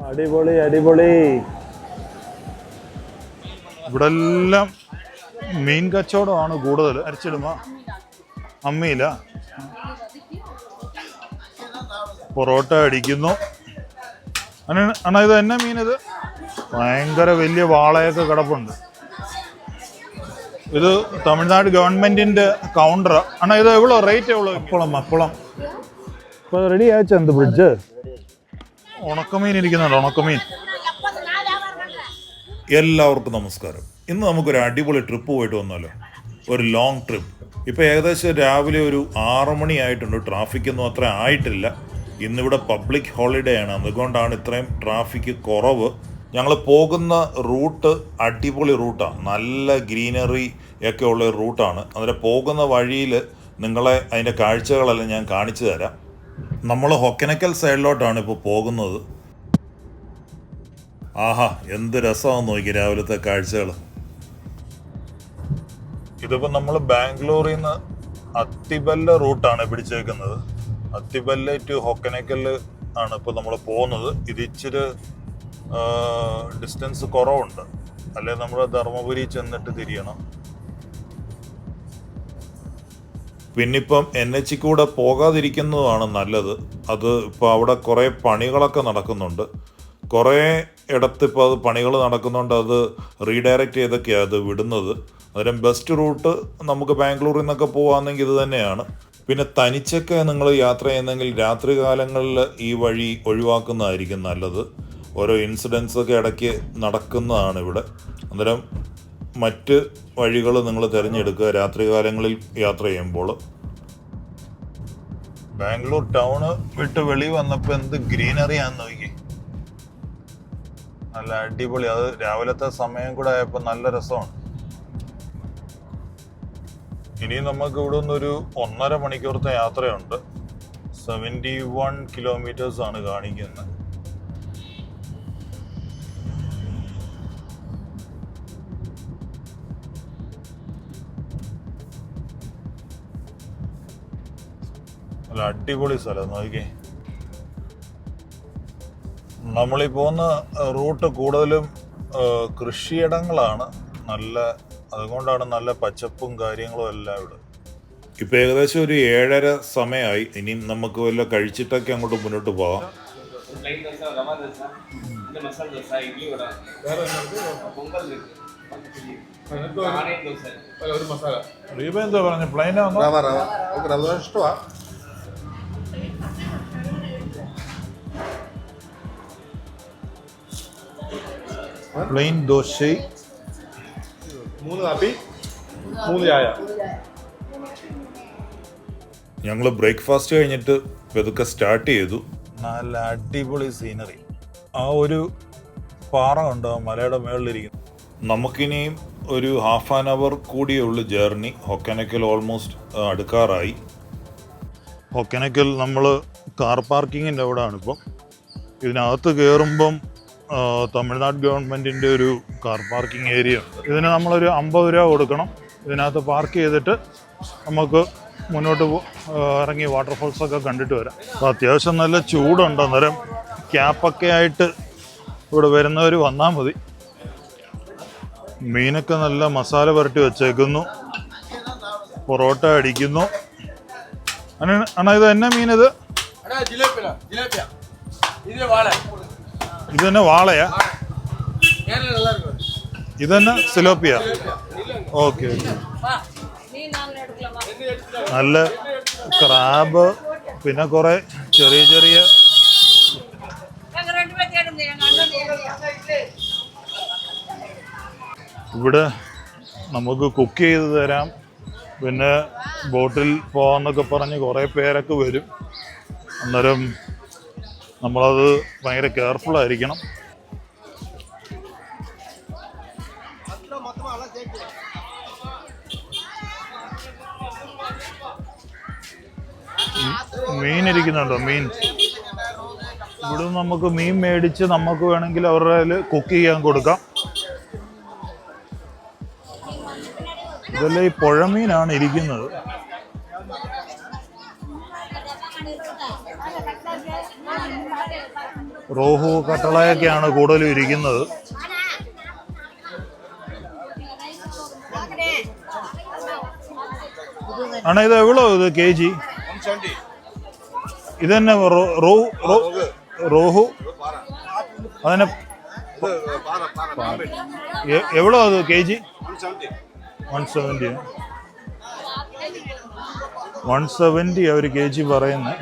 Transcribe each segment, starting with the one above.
അടിപൊളി അടിപൊളി. ഇവിടെ എല്ലാം മീൻ കച്ചവടമാണ് കൂടുതൽ. അരച്ചിടുമ്പോ അമ്മിയില്ല. പൊറോട്ട അടിക്കുന്നു. അണ്ണാ ഇത് എന്നാ മീൻ? ഇത് ഭയങ്കര വലിയ വാളയൊക്കെ കിടപ്പുണ്ട്. ഇത് തമിഴ്നാട് ഗവൺമെന്റിന്റെ കൗണ്ടറാ. അണ്ണാ ഇത് എവ്വളോ റേറ്റ്? എവ്വളോ? അപ്പളം ഇപ്പൊ റെഡി ആച്ച എന്ത് ബ്രിഡ്ജ്? ഉണക്കമീൻ ഇരിക്കുന്നുണ്ട്, ഉണക്കമീൻ. എല്ലാവർക്കും നമസ്കാരം. ഇന്ന് നമുക്കൊരു അടിപൊളി ട്രിപ്പ് പോയിട്ട് വന്നാലോ? ഒരു ലോങ് ട്രിപ്പ്. ഇപ്പോൾ ഏകദേശം രാവിലെ ഒരു 6 മണി ആയിട്ടുണ്ട്. ട്രാഫിക്കൊന്നും അത്ര ആയിട്ടില്ല. ഇന്നിവിടെ പബ്ലിക് ഹോളിഡേ ആണ്, അതുകൊണ്ടാണ് ഇത്രയും ട്രാഫിക് കുറവ്. ഞങ്ങൾ പോകുന്ന റൂട്ട് അടിപൊളി റൂട്ടാണ്, നല്ല ഗ്രീനറി ഒക്കെ ഉള്ള റൂട്ടാണ്. അതിൽ പോകുന്ന വഴിയിൽ നിങ്ങളെ അതിൻ്റെ കാഴ്ചകളെല്ലാം ഞാൻ കാണിച്ചു തരാം. നമ്മൾ ഹൊക്കനക്കൽ സൈഡിലോട്ടാണ് ഇപ്പോൾ പോകുന്നത്. ആഹാ, എന്ത് രസമാണെന്ന് നോക്കി രാവിലത്തെ കാഴ്ചകൾ. ഇതിപ്പോൾ നമ്മൾ ബാംഗ്ലൂരിൽ നിന്ന് അത്തിബല്ല റൂട്ടാണ് പിടിച്ചേക്കുന്നത്. അത്തിബല്ല ടു ഹൊക്കനക്കൽ ആണ് ഇപ്പോൾ നമ്മൾ പോകുന്നത്. ഇത് ഇച്ചിരി ഡിസ്റ്റൻസ് കുറവുണ്ട്, അല്ലെങ്കിൽ നമ്മൾ ധർമ്മപുരി ചെന്നിട്ട് തിരിയണം. പിന്നിപ്പം NH കൂടെ പോകാതിരിക്കുന്നതാണ് നല്ലത്. അത് ഇപ്പോൾ അവിടെ കുറേ പണികളൊക്കെ നടക്കുന്നുണ്ട്. കുറേ ഇടത്ത് ഇപ്പോൾ അത് പണികൾ നടക്കുന്നുണ്ട്. അത് റീഡയറക്റ്റ് ചെയ്തൊക്കെയാണ് അത് വിടുന്നത്. അന്നേരം ബെസ്റ്റ് റൂട്ട് നമുക്ക് ബാംഗ്ലൂരിൽ നിന്നൊക്കെ പോകുകയാണെങ്കിൽ ഇത് തന്നെയാണ്. പിന്നെ തനിച്ചൊക്കെ നിങ്ങൾ യാത്ര ചെയ്യുന്നെങ്കിൽ രാത്രി കാലങ്ങളിൽ ഈ വഴി ഒഴിവാക്കുന്നതായിരിക്കും നല്ലത്. ഓരോ ഇൻസിഡൻസൊക്കെ ഇടയ്ക്ക് നടക്കുന്നതാണ് ഇവിടെ. അന്നേരം മറ്റ് വഴികൾ നിങ്ങൾ തിരഞ്ഞെടുക്കുക രാത്രി കാലങ്ങളിൽ യാത്ര ചെയ്യുമ്പോൾ. ബാംഗ്ലൂർ ടൗണ് വിട്ട് വെളി വന്നപ്പോൾ എന്ത് ഗ്രീനറിയാന്ന് നോക്കി, നല്ല അടിപൊളി. അത് രാവിലത്തെ സമയം കൂടെ ആയപ്പോൾ നല്ല രസമാണ്. ഇനി നമുക്ക് ഇവിടെ നിന്നൊരു 1.5 മണിക്കൂറത്തെ യാത്രയുണ്ട്. 71 കിലോമീറ്റേഴ്സ് ആണ് കാണിക്കുന്നത്. നല്ല അടിപൊളി സ്ഥലം നോക്കിക്കേ. നമ്മളീ പോകുന്ന റൂട്ട് കൂടുതലും കൃഷിയിടങ്ങളാണ്, നല്ല അതുകൊണ്ടാണ് നല്ല പച്ചപ്പും കാര്യങ്ങളും എല്ലാം ഇവിടെ. ഇപ്പം ഏകദേശം ഒരു 7:30 സമയമായി. ഇനി നമുക്ക് വല്ല കഴിച്ചിട്ടൊക്കെ അങ്ങോട്ട് മുന്നോട്ട് പോകാം. എന്താ പറഞ്ഞു? പ്ലെയിനാ ഇഷ്ടമാ? പ്ലെയിൻ ദോശ, 3 കാപ്പി 3 ചായ. ഞങ്ങൾ ബ്രേക്ക്ഫാസ്റ്റ് കഴിഞ്ഞിട്ട് ഇതൊക്കെ സ്റ്റാർട്ട് ചെയ്തു. നല്ല അടിപൊളി സീനറി. ആ ഒരു പാറ ഉണ്ടോ മലയുടെ മുകളിലിരിക്കുന്നു. നമുക്കിനിയും ഒരു 1/2 hour കൂടിയേ ഉള്ളൂ ജേർണി. ഹൊക്കനക്കൽ ഓൾമോസ്റ്റ് അടുക്കാറായി. ഹൊക്കനക്കൽ നമ്മൾ കാർ പാർക്കിങ്ങിൻ്റെ അവിടെയാണ് ഇപ്പം. ഇതിനകത്ത് കയറുമ്പം തമിഴ്നാട് ഗവൺമെൻറ്റിൻ്റെ ഒരു കാർ പാർക്കിംഗ് ഏരിയ ഉണ്ട്. ഇതിന് നമ്മളൊരു 50 രൂപ കൊടുക്കണം. ഇതിനകത്ത് പാർക്ക് ചെയ്തിട്ട് നമുക്ക് മുന്നോട്ട് ഇറങ്ങി വാട്ടർഫോൾസൊക്കെ കണ്ടിട്ട് വരാം. അപ്പോൾ അത്യാവശ്യം നല്ല ചൂടുണ്ട്. അന്നേരം ക്യാപ്പൊക്കെ ആയിട്ട് ഇവിടെ വരുന്നവർ വന്നാൽ മതി. മീനൊക്കെ നല്ല മസാല പുരട്ടി വെച്ചേക്കുന്നു. പൊറോട്ട അടിക്കുന്നു. അണ്ണാ ഇത് എന്നാ മീനത്? ഇത് തന്നെ വാളയാ? ഇത് തന്നെ സിലോപ്പിയ? ഓക്കെ. നല്ല ക്രാബ്, പിന്നെ കുറെ ചെറിയ ചെറിയ ഇവിടെ നമുക്ക് കുക്ക് ചെയ്ത് തരാം. പിന്നെ ബോട്ടിൽ പോകാമെന്നൊക്കെ പറഞ്ഞ് കുറേ പേരൊക്കെ വരും. അന്നേരം നമ്മളത് ഭയങ്കര കെയർഫുൾ ആയിരിക്കണം. മീൻ ഇരിക്കുന്നുണ്ടോ? മീൻ ഇവിടെ നമുക്ക് മീൻ മേടിച്ച് നമുക്ക് വേണമെങ്കിൽ അവരുടെ കയ്യിൽ കുക്ക് ചെയ്യാൻ കൊടുക്കാം. ഇതെല്ലാം ഈ പുഴമീനാണ് ഇരിക്കുന്നത്. റോഹു കട്ടളയൊക്കെയാണ് കൂടുതലും ഇരിക്കുന്നത്. അണ്ണാ ഇത് എവ്വളോ ഇത് KG? ഇത് തന്നെ റോഹു അതന്നെ എവ്വളോ അത് KG? 170. 170 അവർ KG പറയുന്നത്.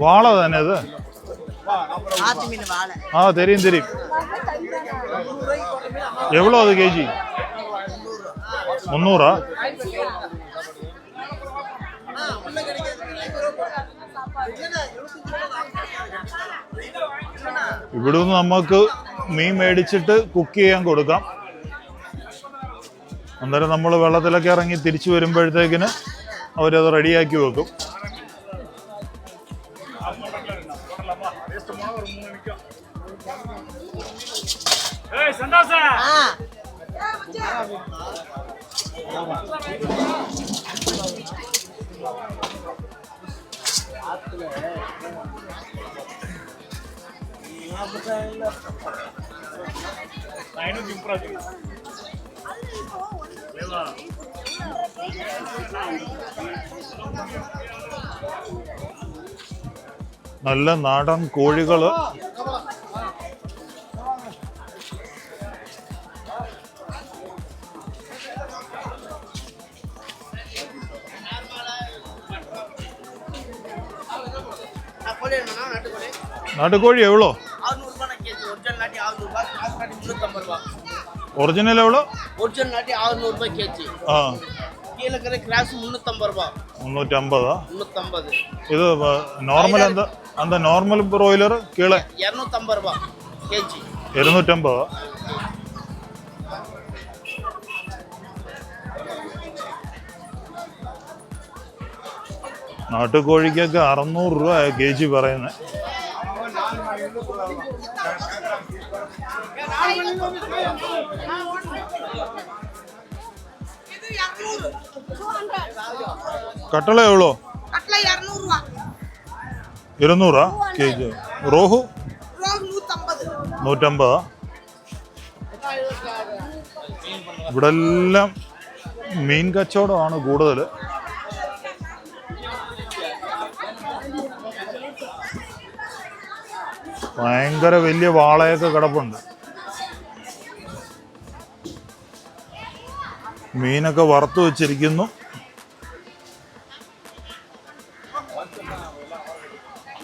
വാള തന്നെ ഇത്? ആ തരും. എവ്വളോ അത് KG? 300? ഇവിടെ നിന്ന് നമുക്ക് മീൻ മേടിച്ചിട്ട് കുക്ക് ചെയ്യാൻ കൊടുക്കാം. അന്നേരം നമ്മൾ വെള്ളത്തിലൊക്കെ ഇറങ്ങി തിരിച്ചു വരുമ്പോഴത്തേക്കിന് അവരത് റെഡിയാക്കി വെക്കും. നല്ല നാടൻ കോഴികള്. നാട്ടുകോഴി എവ്വളോ? ഒറിജിനൽ എവ്വളോ? ஒரிஜினல் நாட்டி 600 ரூபாய் கேஜி. கீழே இருக்கிற கிராஸ் 350 ரூபாய். 350. 350. ഇത് നോർമൽ എന്താ നോർമൽ ബ്രോയിലർ കീഴെ 250 ரூபாய் கேஜி. 250. നാട്ടുകോഴിക്കൊക്കെ 600 രൂപ KG പറയുന്നത്. കട്ടള എവ്വളോ? 200 KG. റോഹു 150. ഇവിടെ എല്ലാം മീൻ കച്ചവടമാണ് കൂടുതൽ. ഭയങ്കര വലിയ വാളയൊക്കെ കിടപ്പുണ്ട്. മീനൊക്കെ വറുത്ത് വെച്ചിരിക്കുന്നു.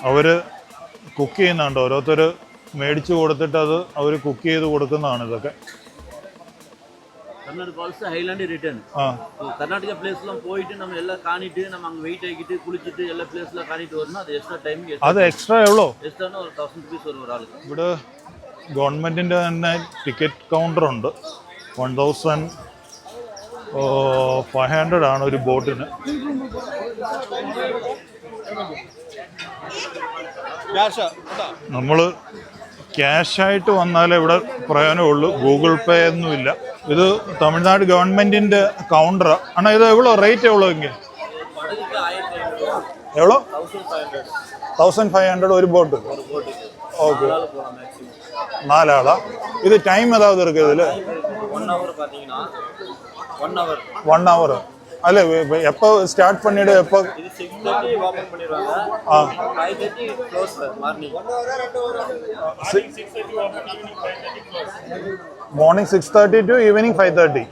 അവര് കുക്ക് ചെയ്യുന്നുണ്ട്. ഓരോരുത്തർ മേടിച്ചു കൊടുത്തിട്ട് അത് അവർ കുക്ക് ചെയ്ത് കൊടുക്കുന്നതാണ് ഇതൊക്കെ. கர்நாடகா பிளேஸ்லாம் போயிட்டு நம்ம எல்லாம் காணிட்டு நம்ம அங்க வெயிட் ஆகிட்டு குளிச்சிட்டு எல்லா பிளேஸ்லாம் காணிட்டு வரணும். அது எக்ஸ்ட்ரா டைம். അത് എക്സ്ട്രാ എവ്വളോ? எக்ஸ்ட்ரானா ஒரு 1000 rupees வரும் ஒரு ஆளுக்கு. ഇവിടെ ഗവൺമെന്റിന്റെ തന്നെ ടിക്കറ്റ് കൗണ്ടർ ഉണ്ട്. 1500 ആണ് ഒരു ബോട്ടിന്. നമ്മൾ ക്യാഷായിട്ട് വന്നാലേ ഇവിടെ പ്രയോജനമുള്ളൂ. ഗൂഗിൾ പേ ഒന്നുമില്ല. ഇത് തമിഴ്നാട് ഗവൺമെന്റിന്റെ കൗണ്ടർ. അണ്ണാ ഇത് എവ്വളോ റേറ്റ് എവ്വളോ എങ്കിൽ? എവ്വളോ? 1500 ഒരു ബോട്ട്. ഓക്കെ, 4 ആളാ? ഇത് ടൈം ഏതാവത് ഇருக்கு ഇതില്? 1 hour. അല്ല எப்போ ஸ்டார்ட் பண்ணிடு? எப்போ? இது 6:30 ஓபன் பண்ணிடுவாங்க. 5:30 close morning. Morning 6:30 to evening 5:30.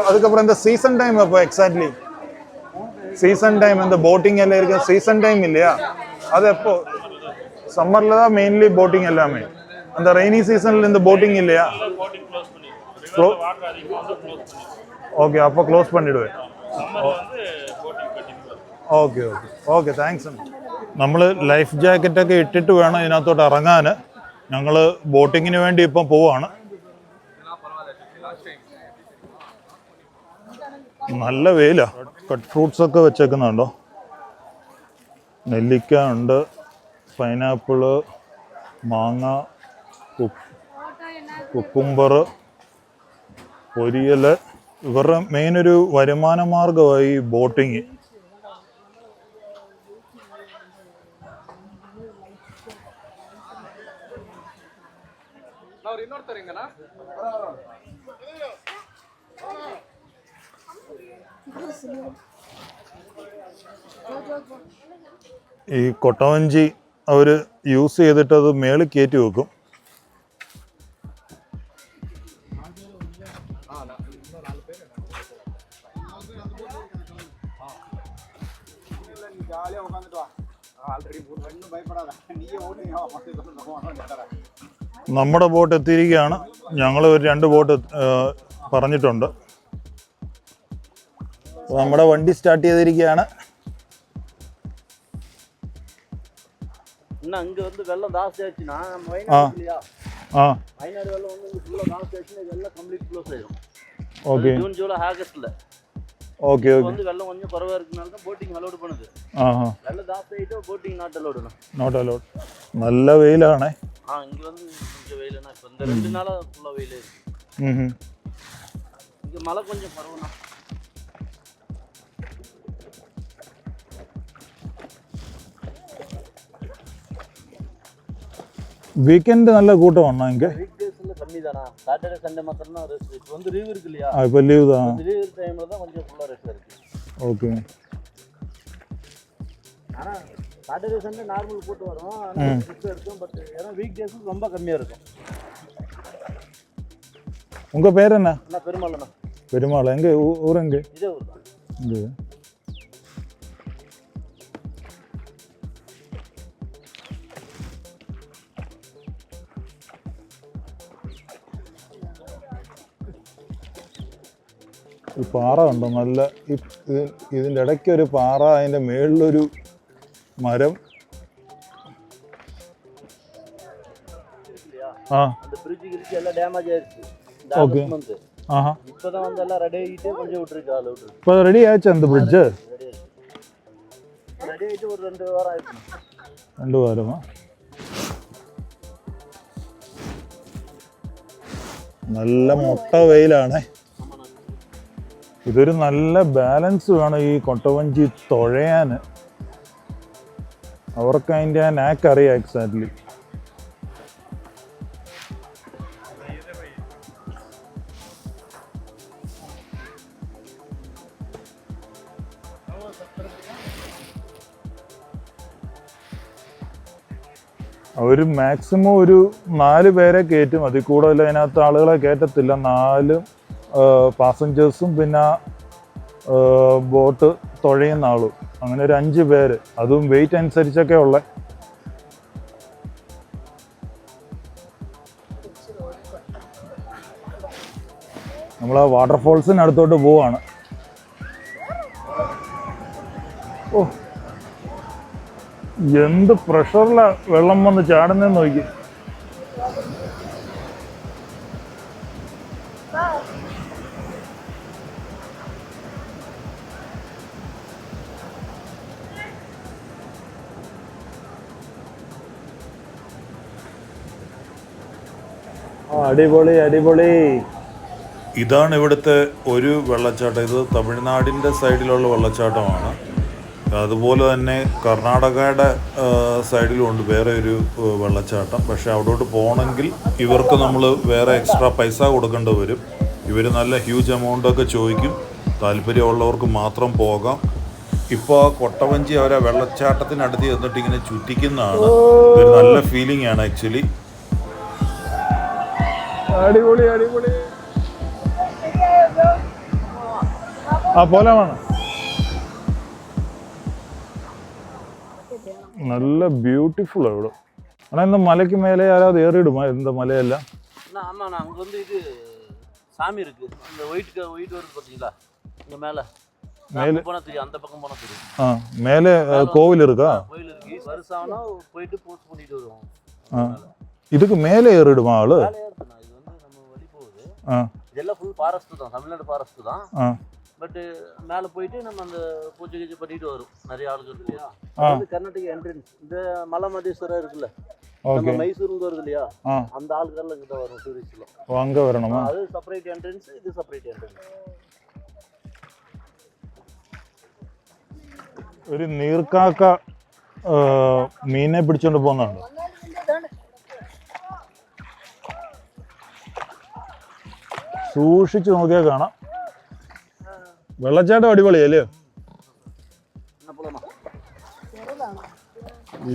அதுக்கப்புறம் இந்த சீசன் டைம் எப்போ எக்ஸாக்ட்லி? சீசன் டைம் இந்த போட்டிங் எல்லாம் இருக்கு, சீசன் டைம் இல்லையா? அது எப்போ? சம்மர்ல தான் மெயின்லி போட்டிங் எல்லாமே. அந்த ரெய்னி சீசன்ல இந்த போட்டிங் இல்லையா? ஓகே, அப்போ க்ளோஸ் பண்ணிடுவேன். Okay thanks. നമ്മൾ ലൈഫ് ജാക്കറ്റൊക്കെ ഇട്ടിട്ട് വേണം ഇതിനകത്തോട്ട് ഇറങ്ങാൻ. ഞങ്ങൾ ബോട്ടിങ്ങിന് വേണ്ടി ഇപ്പം പോവാണ്. നല്ല വെയിലാ. കട്ട് ഫ്രൂട്ട്സ് ഒക്കെ വെച്ചേക്കുന്നുണ്ടോ? നെല്ലിക്ക ഉണ്ട്, പൈനാപ്പിള്, മാങ്ങ, കുക്കുംബർ, പൊരിയൽ. ഇവരുടെ മെയിൻ ഒരു വരുമാന മാർഗമായി ബോട്ടിങ്. ഈ കൊട്ടവഞ്ചി അവർ യൂസ് ചെയ്തിട്ട് അത് മേളിൽ കയറ്റി വെക്കും. നമ്മുടെ ബോട്ട് എത്തിയിരിക്കുകയാണ്. ഞങ്ങൾ ഒരു 2 ബോട്ട് പറഞ്ഞിട്ടുണ്ട്. നമ്മുടെ വണ്ടി സ്റ്റാർട്ട് ചെയ്തിരിക്കുകയാണ്. அங்க வந்து வெள்ளம் ஜாஸ்தி ஆச்சுன்னா நம்ம வயநாடு இல்லையா வயநாடு வெள்ளம் வந்து இங்க ஃபுல்லா ஜாஸ்தி ஆச்சுன்னா இதெல்லாம் கம்ப்ளீட் க்ளோஸ் ஆயிடும். ஓகே. ஜூன் ஜூலை ஆகஸ்ட்ல. Okay okay. வந்து வெள்ளம் கொஞ்சம் குறைவா இருக்கனால தான் போட்டிங் அலோட் பண்ணுது. வெள்ளம் ஜாஸ்தி ஆயிட்டோ போட்டிங் நாட் அலோடுனா. Not allowed. நல்ல வெயிலானே. இங்க வந்து கொஞ்சம் வெயிலானா இப்ப இந்த 2 நாளா ஃபுல்லா வெயில் இருக்கு. இங்க மழை கொஞ்சம் பரவனா. வீக்கெண்ட் நல்ல கூட்டம் வந்தா இங்க. வீக்டேஸ்ல கம்மி தானா. சாட்டர்டே சண்டே மட்டும் தான் ரெஸ்ட். இப்போ வந்து லீவ் இருக்கு இல்லையா? இப்போ லீவ் தான். லீவ் டைம்ல தான் கொஞ்சம் ஃபுல்லா ரெஸ்ட் இருக்கு. ஓகே. ஆனா சாட்டர்டே சண்டே நார்மல் கூட்டம் வரும். ஆனா ரெஸ்ட் இருக்கும். பட் ஏனா வீக்டேஸ் ரொம்ப கம்மியா இருக்கும். உங்க பேர் என்ன? நான் பெருமாள்ண்ணா. பெருமாள். எங்க ஊர் எங்க? இதே ஊர் தான். இங்க. ഈ പാറ കണ്ടോ നല്ല. ഇതിൻ്റെ ഇടയ്ക്ക് ഒരു പാറ, അതിൻ്റെ മേളിലൊരു മരം. ആ ഓക്കെ. இப்போ ரெடி ஆச்சு அந்த பிரிட்ஜ். 2 வாரமா? നല്ല മുട്ട വെയിലാണ്. ഇതൊരു നല്ല ബാലൻസ് വേണം ഈ കൊട്ടവഞ്ചി തുഴയാൻ. അവർക്ക് അതിൻ്റെ ആ നാക്ക് അറിയാം എക്സാക്ട്ലി. അവർ മാക്സിമം ഒരു 4 പേരെ കയറ്റും. അതിൽ കൂടുതൽ അതിനകത്ത് ആളുകളെ കയറ്റത്തില്ല. 4 പാസഞ്ചേഴ്സും പിന്നെ ബോട്ട് തുഴയുന്ന ആളും, അങ്ങനെ ഒരു 5 പേര്. അതും വെയിറ്റ് അനുസരിച്ചൊക്കെ ഉള്ള. നമ്മൾ ആ വാട്ടർഫോൾസിനടുത്തോട്ട് പോവാണ്. ഓ, എന്ത് പ്രഷറിലാണ് വെള്ളം വന്ന് ചാടുന്നതെന്ന് നോക്കി. അടിപൊളി അടിപൊളി. ഇതാണ് ഇവിടുത്തെ ഒരു വെള്ളച്ചാട്ടം. ഇത് തമിഴ്നാടിൻ്റെ സൈഡിലുള്ള വെള്ളച്ചാട്ടമാണ്. അതുപോലെ തന്നെ കർണാടകയുടെ സൈഡിലുണ്ട് വേറെ ഒരു വെള്ളച്ചാട്ടം. പക്ഷെ അവിടോട്ട് പോകണമെങ്കിൽ ഇവർക്ക് നമ്മൾ വേറെ എക്സ്ട്രാ പൈസ കൊടുക്കേണ്ടി വരും. ഇവർ നല്ല ഹ്യൂജ് എമൗണ്ടൊക്കെ ചോദിക്കും. താല്പര്യമുള്ളവർക്ക് മാത്രം പോകാം. ഇപ്പോൾ ആ കൊട്ടവഞ്ചി അവരെ വെള്ളച്ചാട്ടത്തിനടുത്ത് ചെന്നിട്ട് ഇങ്ങനെ ചുറ്റിക്കുന്നതാണ്. ഒരു നല്ല ഫീലിംഗ് ആണ് ആക്ച്വലി. അടിപൊളി അടിപൊളി. ആ പോലാമാണ്. நல்ல பியூட்டிஃபுல் അവിടെ. ஆனால் இந்த மலைக்கு மேலே யாராவது ஏறிடுமா இந்த மலையெல்லாம்? ஆமாண்ணா, அங்கே வந்து இது சாமி இருக்கு. அந்த ஒயிட் வருது பார்த்தீங்களா, இங்கே மேலே போனால் தெரியும். அந்த பக்கம் போனால் தெரியும். ஆ, மேலே கோவில் இருக்கா? கோவில் இருக்கு. வருஷம்னா போயிட்டு போஸ்ட் பண்ணிட்டு வருவோம். இதுக்கு மேலே ஏறிடுமா ஆளு? மேலே ஏறுதுண்ணா. இது வந்து நம்ம வழி போகுது. இதெல்லாம் ஃபுல் ஃபாரஸ்ட் தான், தமிழ்நாடு ஃபாரஸ்ட் தான். பட் மேலே போயிட்டு நம்ம அந்த பூஜை கீஜை பண்ணிட்டு வரும். நிறைய ஆளுகள் இருக்கு இல்லையா. அது கர்நாடக என்ட்ரன்ஸ். இந்த மலை மதேஸ்வரர் இருக்குல்ல, நம்ம மைசூர்ல வருது இல்லையா, அந்த ஆளுகள்லாம் கிட்ட வரும் டூரிஸ்ட்ல. அங்க வரணுமா? அது செப்பரேட் என்ட்ரன்ஸ், இது செப்பரேட் என்ட்ரன்ஸ். ഒരു നീർക്കാക്ക മീനെ പിടിച്ചോണ്ട് പോകുന്നുണ്ട്. സൂക്ഷിച്ചു നോക്കിയാൽ കാണാം. വെള്ളച്ചാട്ടം അടിപൊളിയല്ലേ?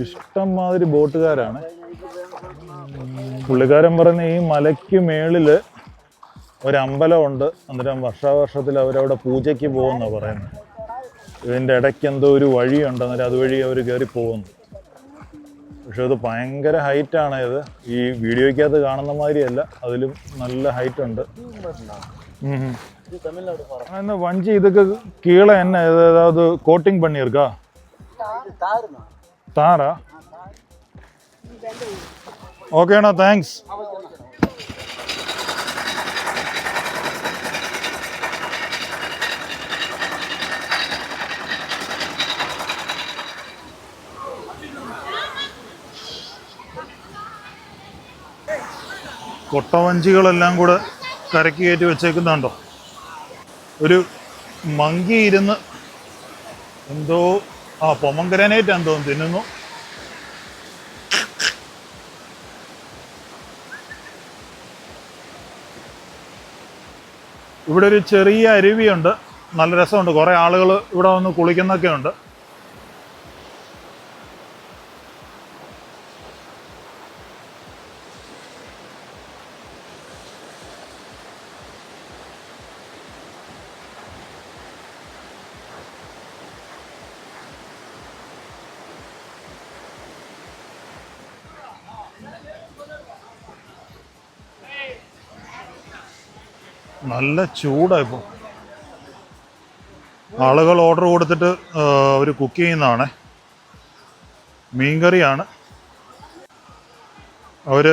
ഇഷ്ടം മാതിരി ബോട്ടുകാരാണ്. പുള്ളിക്കാരൻ പറയുന്ന ഈ മലയ്ക്ക് മേളില് ഒരമ്പലമുണ്ട്, അന്നേരം വർഷാവർഷത്തിൽ അവരവിടെ പൂജയ്ക്ക് പോകുന്ന പറയുന്നത്. ഇതിൻ്റെ ഇടയ്ക്ക് എന്തോ ഒരു വഴിയുണ്ട്, അന്നേരം അതുവഴി അവർ കയറി പോകുന്നു. പക്ഷെ അത് ഭയങ്കര ഹൈറ്റാണ്. ഇത് ഈ വീഡിയോയ്ക്കകത്ത് കാണുന്ന മാതിരിയല്ല, അതിലും നല്ല ഹൈറ്റ് ഉണ്ട്. വഞ്ചി ഇതൊക്കെ കീഴെ തന്നെ ഏതാவது கோட்டிங் பண்ணியிருக்கா? தாரா? ஓகேண்ணா, தேங்க்ஸ். കൊട്ടവഞ്ചികളെല്ലാം കൂടെ കരക്ക് കയറ്റി വെച്ചേക്കുന്നുണ്ടോ? ഒരു മങ്കി ഇരുന്ന് എന്തോ പൊമഗ്രനേറ്റ് എന്തോ തിന്നുന്നു. ഇവിടെ ഒരു ചെറിയ അരുവിയുണ്ട്, നല്ല രസമുണ്ട്. കുറേ ആളുകൾ ഇവിടെ വന്ന് കുളിക്കുന്നൊക്കെ ഉണ്ട്. നല്ല ചൂടാണ് ഇപ്പോൾ. ആളുകൾ ഓർഡർ കൊടുത്തിട്ട് അവർ കുക്ക് ചെയ്യുന്നതാണ്. മീൻകറിയാണ്. അവർ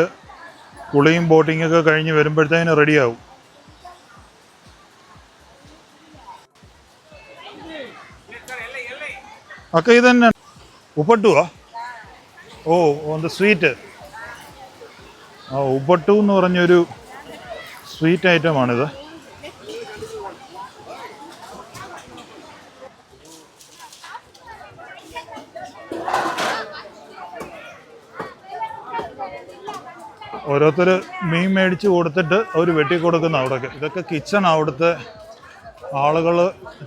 കുളിയും ബോട്ടിങ്ങൊക്കെ കഴിഞ്ഞ് വരുമ്പോഴത്തേന് റെഡിയാവും. ഒക്കെ ഇത് തന്നെ ഉപ്പട്ടുവാ? ഓ, ഒന്ന് സ്വീറ്റ്. ഉപ്പട്ടു എന്ന് പറഞ്ഞൊരു സ്വീറ്റ് ഐറ്റമാണിത്. ഓരോരുത്തർ മീൻ മേടിച്ച് കൊടുത്തിട്ട് അവർ വെട്ടിക്കൊടുക്കുന്ന അവിടെയൊക്കെ. ഇതൊക്കെ കിച്ചൺ, അവിടുത്തെ ആളുകൾ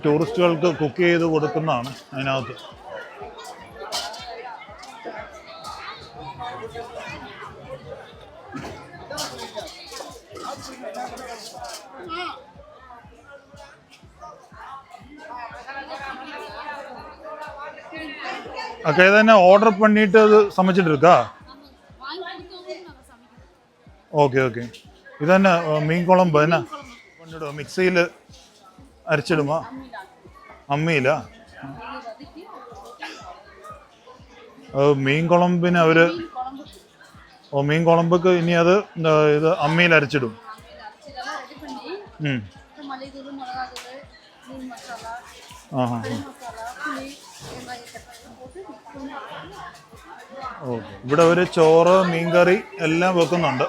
ടൂറിസ്റ്റുകൾക്ക് കുക്ക് ചെയ്ത് കൊടുക്കുന്നതാണ് അതിനകത്ത്. ഒക്കെ തന്നെ ഓർഡർ பண்ணிட்டு അത് സமைச்சிட்டு இருக்கா? Okay okay. ഇത് തന്നെ മീൻ കുളമ്പ് തന്നെ കൊണ്ടിടുക, മിക്സിയിൽ അരച്ചിടുമോ? അമ്മിയില? മീൻ കുളമ്പിന് അവർ മീൻ കുളമ്പക്ക് ഇനി അത് ഇത് അമ്മിയിൽ അരച്ചിടും. ഓക്കെ. ഇവിടെ ഒരു ചോറ്, മീൻകറി എല്ലാം വെക്കുന്നുണ്ട്.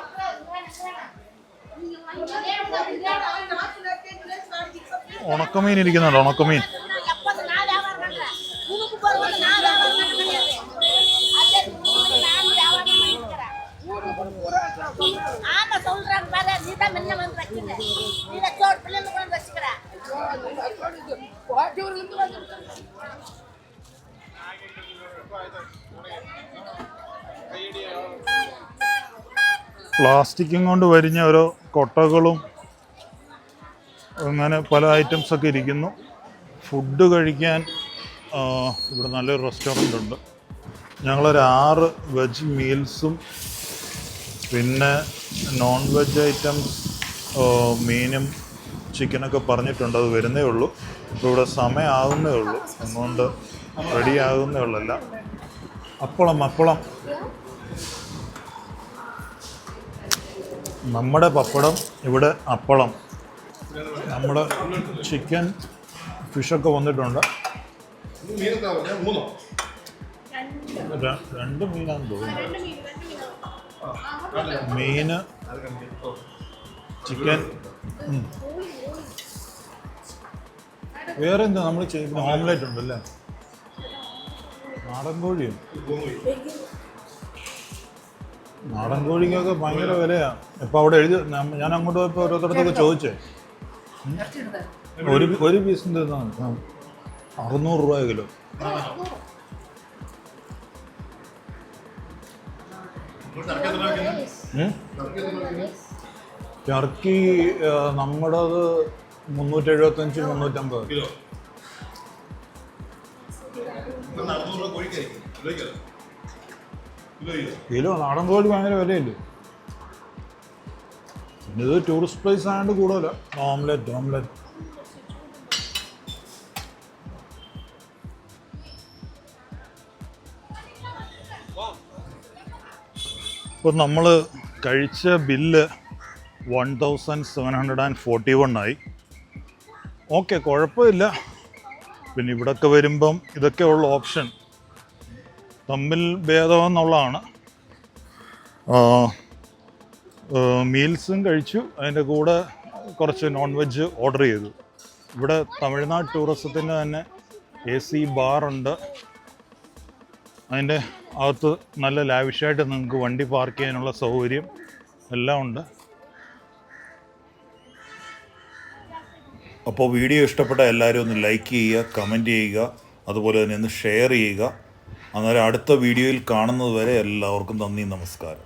ഉണക്കമീൻ ഇരിക്കുന്നുണ്ട്, ഉണക്കമീൻ. പ്ലാസ്റ്റിക്കും കൊണ്ട് വരിഞ്ഞ ഓരോ കൊട്ടകളും അങ്ങനെ പല ഐറ്റംസൊക്കെ ഇരിക്കുന്നു. ഫുഡ് കഴിക്കാൻ ഇവിടെ നല്ലൊരു റെസ്റ്റോറൻ്റ് ഉണ്ട്. ഞങ്ങളൊരു 6 വെജ് മീൽസും പിന്നെ നോൺ വെജ് ഐറ്റംസ് മീനും ചിക്കനൊക്കെ പറഞ്ഞിട്ടുണ്ട്. അത് വരുന്നേ ഉള്ളൂ. ഇപ്പോൾ ഇവിടെ സമയമാകുന്നേ ഉള്ളൂ, അതുകൊണ്ട് റെഡി ആകുന്നേ ഉള്ളല്ല. അപ്പളം നമ്മുടെ പപ്പടം, ഇവിടെ അപ്പളം. നമ്മുടെ ചിക്കൻ, ഫിഷൊക്കെ വന്നിട്ടുണ്ട്. 2 മീനാന്ന് തോന്നുന്നു. മീന്, ചിക്കൻ. വേറെ എന്താ നമ്മൾ ചെയ്യുന്ന? ഓംലെറ്റ് ഉണ്ടല്ലേ? നാടൻ കോഴിയും നാടൻ കോഴിക്കൊക്കെ ഭയങ്കര വിലയാണ്. ഇപ്പം അവിടെ എഴുതി ഞാൻ അങ്ങോട്ട് പോയപ്പോൾ ഓരോരുത്തരത്തൊക്കെ ചോദിച്ചേ ഒരു പീസിൻ്റെ 600 രൂപ കിലോ. ടർക്കി നമ്മുടേത് 375-350 കിലോ. നാടൻ കോഴി ഭയങ്കര വിലയില്ലേ. പിന്നെ ഇത് ടൂറിസ്റ്റ് പ്ലേസ് ആയതുകൊണ്ട് കൂടുതല. ഓംലെറ്റ് ഇപ്പോൾ നമ്മൾ കഴിച്ച ബില്ല് 1741 ആയി. ഓക്കെ, കുഴപ്പമില്ല. പിന്നെ ഇവിടൊക്കെ വരുമ്പം ഇതൊക്കെയുള്ള ഓപ്ഷൻ തമ്മിൽ ഭേദമെന്നുള്ളതാണ്. മീൽസും കഴിച്ചു, അതിൻ്റെ കൂടെ കുറച്ച് നോൺ വെജ് ഓർഡർ ചെയ്തു. ഇവിടെ തമിഴ്നാട് ടൂറിസത്തിൻ്റെ തന്നെ AC ബാറുണ്ട്. അതിൻ്റെ അകത്ത് നല്ല ലാവിഷായിട്ട് നിങ്ങൾക്ക് വണ്ടി പാർക്ക് ചെയ്യാനുള്ള സൗകര്യം എല്ലാം ഉണ്ട്. അപ്പോൾ വീഡിയോ ഇഷ്ടപ്പെട്ട എല്ലാവരും ഒന്ന് ലൈക്ക് ചെയ്യുക, കമൻറ്റ് ചെയ്യുക, അതുപോലെ തന്നെ ഒന്ന് ഷെയർ ചെയ്യുക. അന്നേരം അടുത്ത വീഡിയോയിൽ കാണുന്നത് വരെ എല്ലാവർക്കും നന്ദി, നമസ്കാരം.